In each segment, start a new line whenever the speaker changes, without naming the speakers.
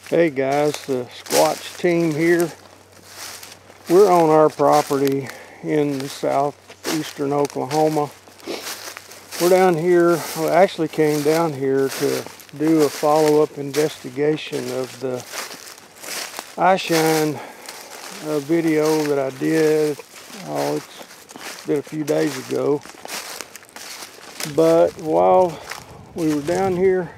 Hey guys, the Squatch team here. We're on our property in southeastern Oklahoma. We're down here, well, actually came down here to do a follow-up investigation of the eyeshine video that I did. Oh, it's been a few days ago. But while we were down here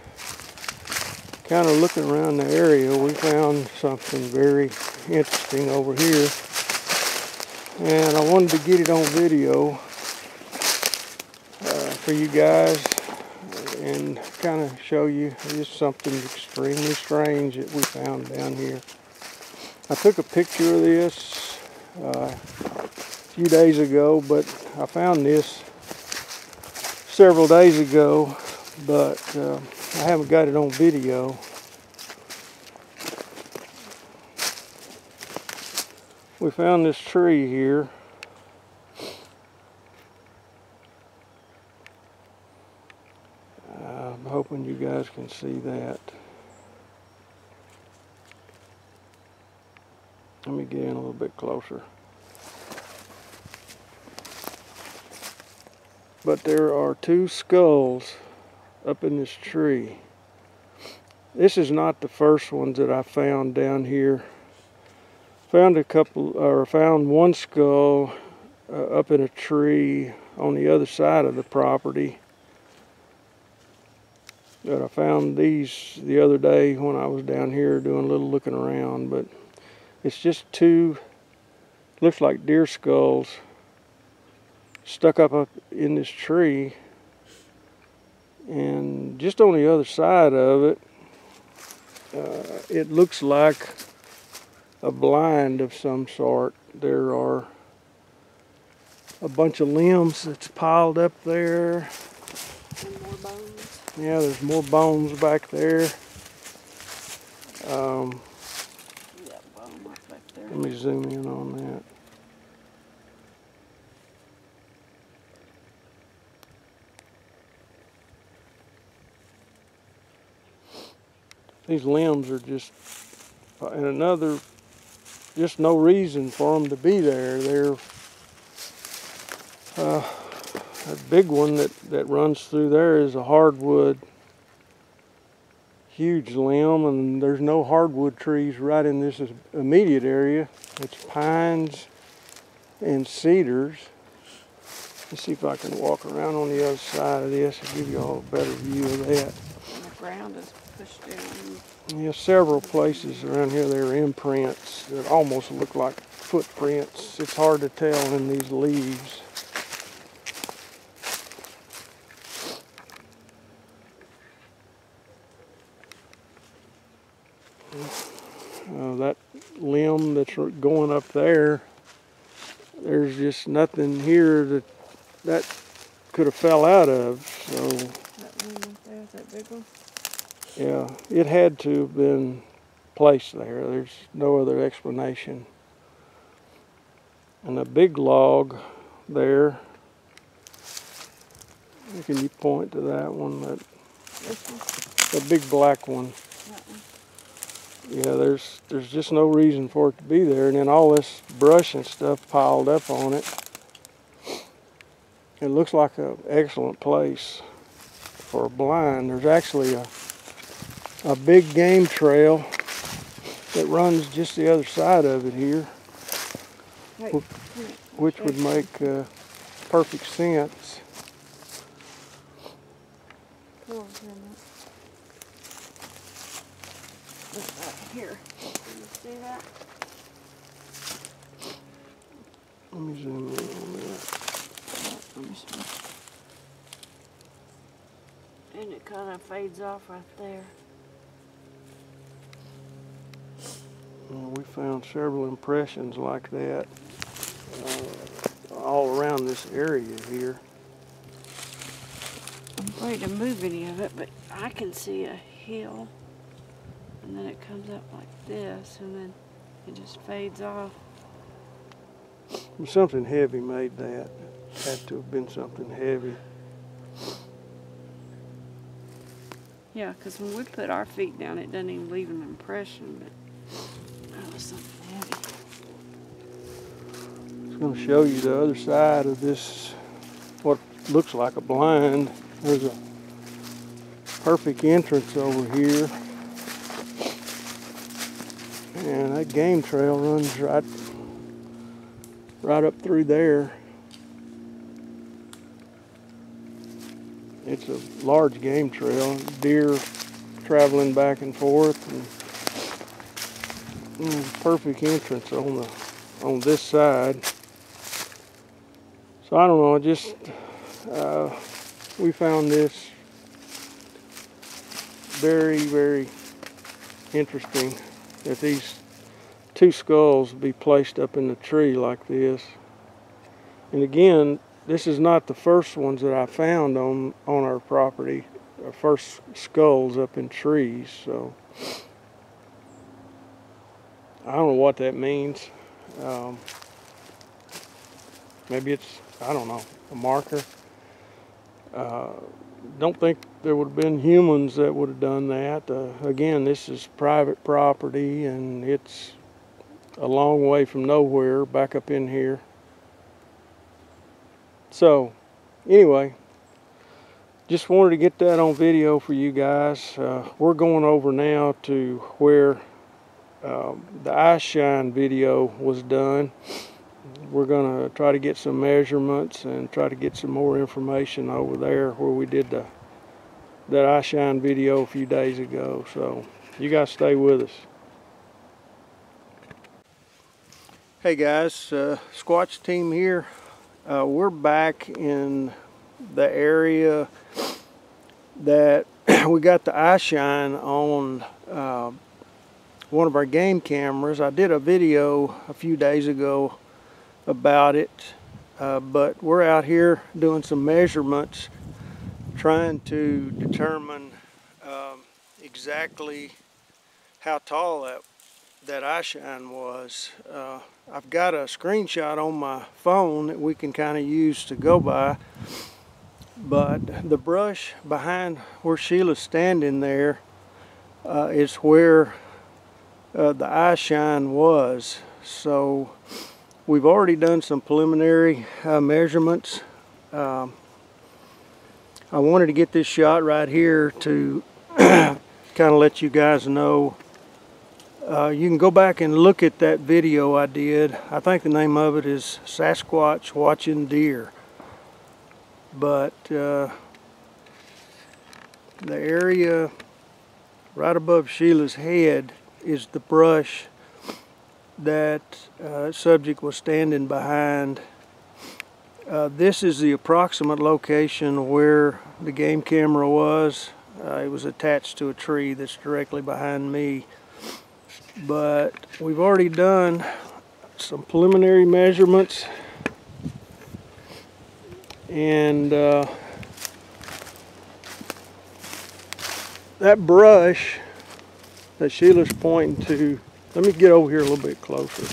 kind of looking around the area, we found something very interesting over here, and I wanted to get it on video for you guys and kind of show you just something extremely strange that we found down here. I took a picture of this a few days ago, but I found this several days ago, but I haven't got it on video. We found this tree here. I'm hoping you guys can see that. Let me get in a little bit closer. But there are two skulls up in this tree. This is not the first ones that I found down here. Found one skull up in a tree on the other side of the property. But I found these the other day when I was down here doing a little looking around. But it's just two, looks like deer skulls stuck up in this tree. And just on the other side of it, it looks like a blind of some sort. There are a bunch of limbs that's piled up there.
And more bones.
Yeah, there's more bones back there.
Yeah, bone right back there.
Let me zoom in on that. These limbs are just, and another, just no reason for them to be there. They're a big one that runs through there is a hardwood, huge limb, and there's no hardwood trees right in this immediate area. It's pines and cedars. Let's see if I can walk around on the other side of this and give you all a better view of that.
And the ground is pushed in.
Yeah, several places around here there are imprints that almost look like footprints. It's hard to tell in these leaves. That limb that's going up there, there's just nothing here that could have fell out of. So
That one right there, is that big one?
yeah, it had to have been placed there. There's no other explanation. And a big log there. Can you point to that one?
This one?
The big black one.
That one.
Yeah, there's just no reason for it to be there. And then all this brush and stuff piled up on it. It looks like an excellent place for a blind. There's actually a big game trail that runs just the other side of it here, which would make perfect sense.
Come on, look right here. Can you see that?
Let me zoom in on that.
Let me see. And it kind of fades off right there.
We found several impressions like that all around this area here.
I'm afraid to move any of it, but I can see a hill. And then it comes up like this, and then it just fades off.
Something heavy made that. Had to have been something heavy.
Yeah, because when we put our feet down, it doesn't even leave an impression, but that was something heavy.
I'm going to show you the other side of this, what looks like a blind. There's a perfect entrance over here. And that game trail runs right up through there. It's a large game trail, deer traveling back and forth, and perfect entrance on this side. So I don't know, just we found this very, very interesting that these two skulls be placed up in the tree like this. And again, this is not the first ones that I found on our property, our first skulls up in trees. So I don't know what that means. Maybe it's, I don't know, a marker. Don't think there would have been humans that would have done that. Again, this is private property, and it's a long way from nowhere back up in here. So anyway, just wanted to get that on video for you guys. We're going over now to where the eye shine video was done. We're going to try to get some measurements and try to get some more information over there where we did that eye shine video a few days ago. So you guys stay with us. Hey guys, Squatch team here. We're back in the area that we got the eye shine on one of our game cameras. I did a video a few days ago about it, but we're out here doing some measurements, trying to determine exactly how tall that eye shine was. I've got a screenshot on my phone that we can kind of use to go by, but the brush behind where Sheila's standing there is where the eye shine was. So we've already done some preliminary measurements. I wanted to get this shot right here to kind of let you guys know. You can go back and look at that video I did. I think the name of it is Sasquatch Watching Deer. But the area right above Sheila's head is the brush that subject was standing behind. This is the approximate location where the game camera was. It was attached to a tree that's directly behind me. But we've already done some preliminary measurements, and that brush that Sheila's pointing to, let me get over here a little bit closer.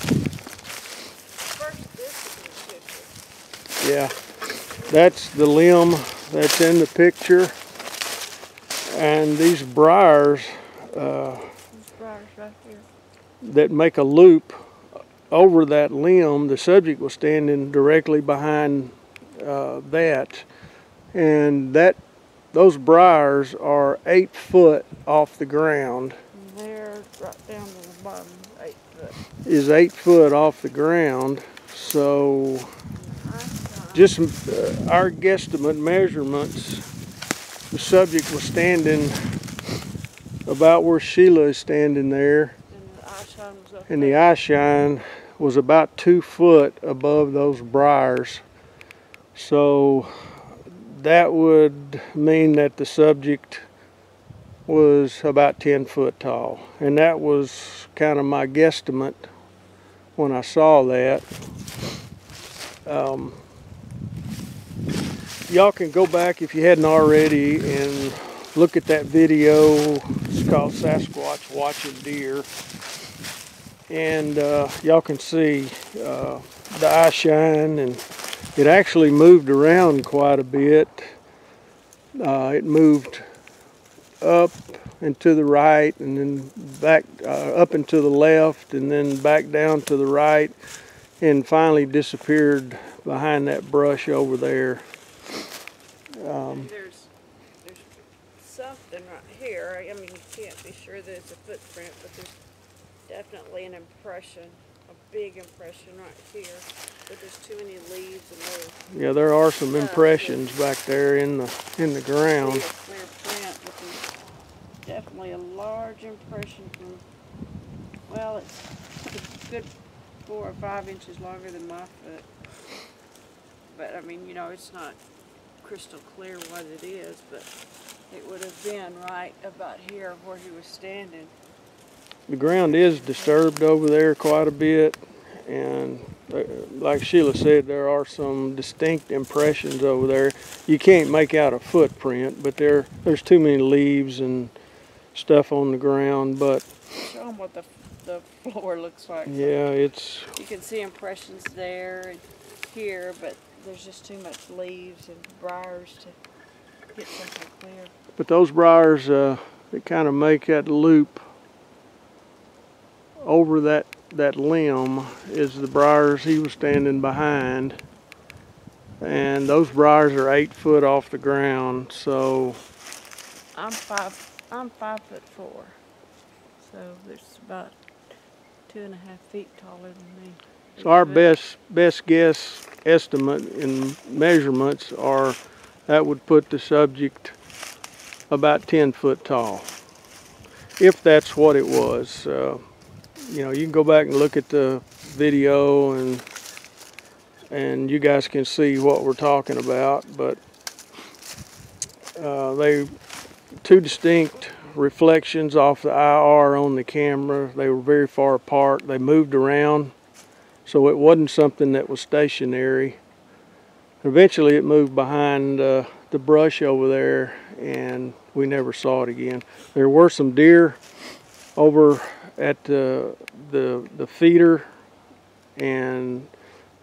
Yeah, that's the limb that's in the picture, and these briars
Right here.
that make a loop over that limb. The subject was standing directly behind that, and those briars are 8 foot off the ground.
And they're right down to the bottom, 8 foot.
Is 8 foot off the ground. So just our guesstimate measurements, the subject was standing about where Sheila is standing there, and the eye shine was about 2 foot above those briars. So that would mean that the subject was about 10 foot tall, and that was kind of my guesstimate when I saw that. Y'all can go back if you hadn't already and look at that video. It's called Sasquatch Watching Deer, and y'all can see the eye shine, and it actually moved around quite a bit. It moved up and to the right, and then back up and to the left, and then back down to the right, and finally disappeared behind that brush over there.
There's something right here. I mean, you can't be sure that it's a footprint, but there's definitely an impression, a big impression right here. But there's too many leaves and
Yeah, there are some impressions back there in the ground.
clear print, but there's definitely a large impression from, well, it's a good 4 or 5 inches longer than my foot. But I mean, you know, it's not crystal clear what it is, but it would have been right about here where he was standing.
The ground is disturbed over there quite a bit, and like Sheila said, there are some distinct impressions over there. You can't make out a footprint, but there's too many leaves and stuff on the ground. But
Show them what the floor looks like.
yeah, it's,
you can see impressions there and here, but there's just too much leaves and briars to get something clear.
but those briars, they kind of make that loop over that limb is the briars he was standing behind, and those briars are 8 foot off the ground. So
I'm 5'4", so there's about 2.5 feet taller than me.
So our best guess estimate in measurements are that would put the subject about 10 foot tall, if that's what it was. You know, you can go back and look at the video, and you guys can see what we're talking about. But they two distinct reflections off the IR on the camera. They were very far apart. They moved around, so it wasn't something that was stationary. Eventually it moved behind the brush over there, and we never saw it again. There were some deer over at the feeder, and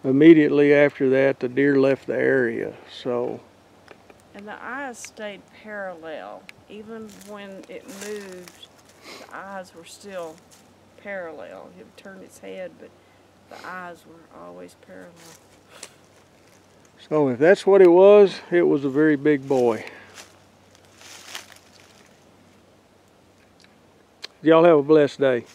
immediately after that the deer left the area. So,
and the eyes stayed parallel. Even when it moved, the eyes were still parallel. It would turn its head, but the eyes were always parallel.
so if that's what it was a very big boy. Y'all have a blessed day.